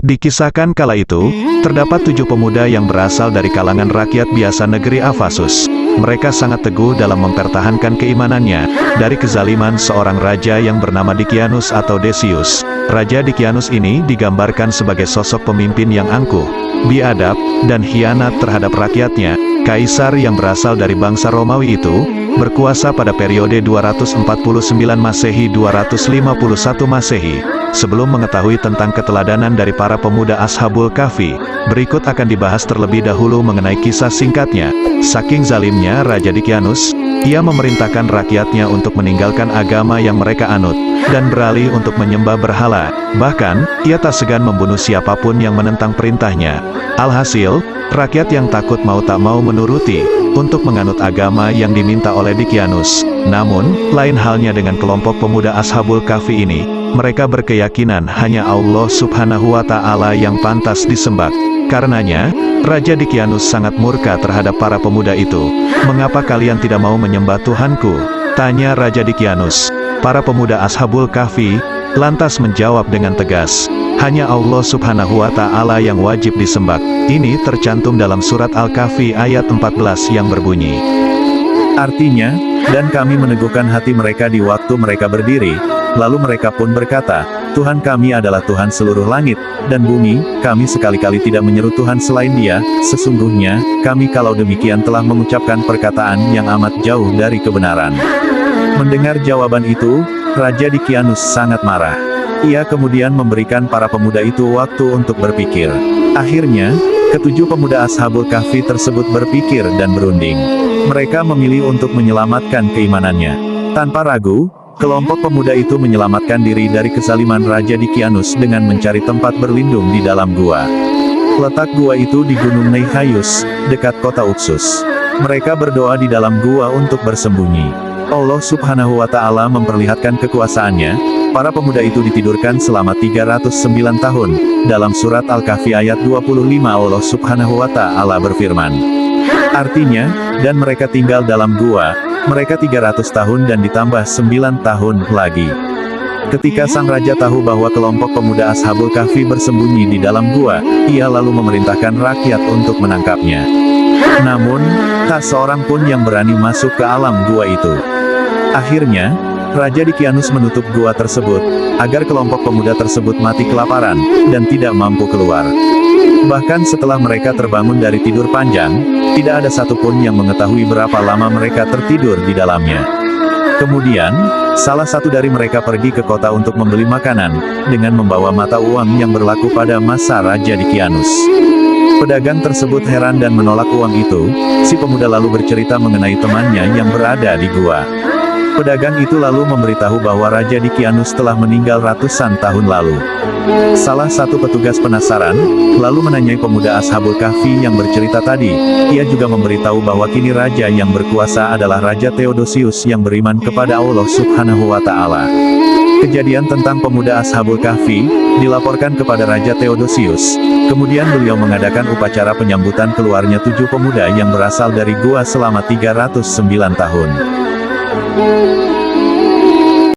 Dikisahkan kala itu, terdapat 7 pemuda yang berasal dari kalangan rakyat biasa negeri Afasus. Mereka sangat teguh dalam mempertahankan keimanannya, dari kezaliman seorang raja yang bernama Dikianus atau Decius. Raja Dikianus ini digambarkan sebagai sosok pemimpin yang angkuh, biadab, dan khianat terhadap rakyatnya. Kaisar yang berasal dari bangsa Romawi itu, berkuasa pada periode 249 Masehi 251 Masehi. Sebelum mengetahui tentang keteladanan dari para pemuda Ashabul Kahfi, berikut akan dibahas terlebih dahulu mengenai kisah singkatnya. Saking zalimnya Raja Dikianus, ia memerintahkan rakyatnya untuk meninggalkan agama yang mereka anut, dan beralih untuk menyembah berhala. Bahkan, ia tak segan membunuh siapapun yang menentang perintahnya. Alhasil, rakyat yang takut mau tak mau menuruti, untuk menganut agama yang diminta oleh Dikianus. Namun, lain halnya dengan kelompok pemuda Ashabul Kahfi ini, mereka berkeyakinan hanya Allah Subhanahu wa Ta'ala yang pantas disembah. Karenanya, Raja Dikianus sangat murka terhadap para pemuda itu. "Mengapa kalian tidak mau menyembah Tuhanku?" tanya Raja Dikianus. Para pemuda Ashabul Kahfi lantas menjawab dengan tegas, "Hanya Allah Subhanahu wa Ta'ala yang wajib disembah." Ini tercantum dalam surat Al-Kahfi ayat 14 yang berbunyi, artinya, "Dan kami meneguhkan hati mereka di waktu mereka berdiri, lalu mereka pun berkata, Tuhan kami adalah Tuhan seluruh langit dan bumi, kami sekali-kali tidak menyeru Tuhan selain Dia. Sesungguhnya, kami kalau demikian telah mengucapkan perkataan yang amat jauh dari kebenaran." Mendengar jawaban itu, Raja Dikianus sangat marah. Ia kemudian memberikan para pemuda itu waktu untuk berpikir. Akhirnya, ketujuh pemuda Ashabul Kahfi tersebut berpikir dan berunding. Mereka memilih untuk menyelamatkan keimanannya. Tanpa ragu, kelompok pemuda itu menyelamatkan diri dari kezaliman Raja Dikianus dengan mencari tempat berlindung di dalam gua. Letak gua itu di Gunung Neihayus, dekat kota Uksus. Mereka berdoa di dalam gua untuk bersembunyi. Allah Subhanahu wa Ta'ala memperlihatkan kekuasaannya. Para pemuda itu ditidurkan selama 309 tahun. Dalam surat Al-Kahfi ayat 25 Allah Subhanahu wa Ta'ala berfirman, artinya, dan mereka tinggal dalam gua, mereka 300 tahun dan ditambah 9 tahun lagi. Ketika sang raja tahu bahwa kelompok pemuda Ashabul Kahfi bersembunyi di dalam gua, ia lalu memerintahkan rakyat untuk menangkapnya. Namun, tak seorang pun yang berani masuk ke alam gua itu. Akhirnya, Raja Dikianus menutup gua tersebut, agar kelompok pemuda tersebut mati kelaparan, dan tidak mampu keluar. Bahkan setelah mereka terbangun dari tidur panjang, tidak ada satupun yang mengetahui berapa lama mereka tertidur di dalamnya. Kemudian, salah satu dari mereka pergi ke kota untuk membeli makanan, dengan membawa mata uang yang berlaku pada masa Raja Dikianus. Pedagang tersebut heran dan menolak uang itu. Si pemuda lalu bercerita mengenai temannya yang berada di gua. Pedagang itu lalu memberitahu bahwa Raja Dikianus telah meninggal ratusan tahun lalu. Salah satu petugas penasaran, lalu menanyai pemuda Ashabul Kahfi yang bercerita tadi. Ia juga memberitahu bahwa kini raja yang berkuasa adalah Raja Theodosius yang beriman kepada Allah Subhanahu wa Ta'ala. Kejadian tentang pemuda Ashabul Kahfi dilaporkan kepada Raja Theodosius. Kemudian beliau mengadakan upacara penyambutan keluarnya 7 pemuda yang berasal dari gua selama 309 tahun.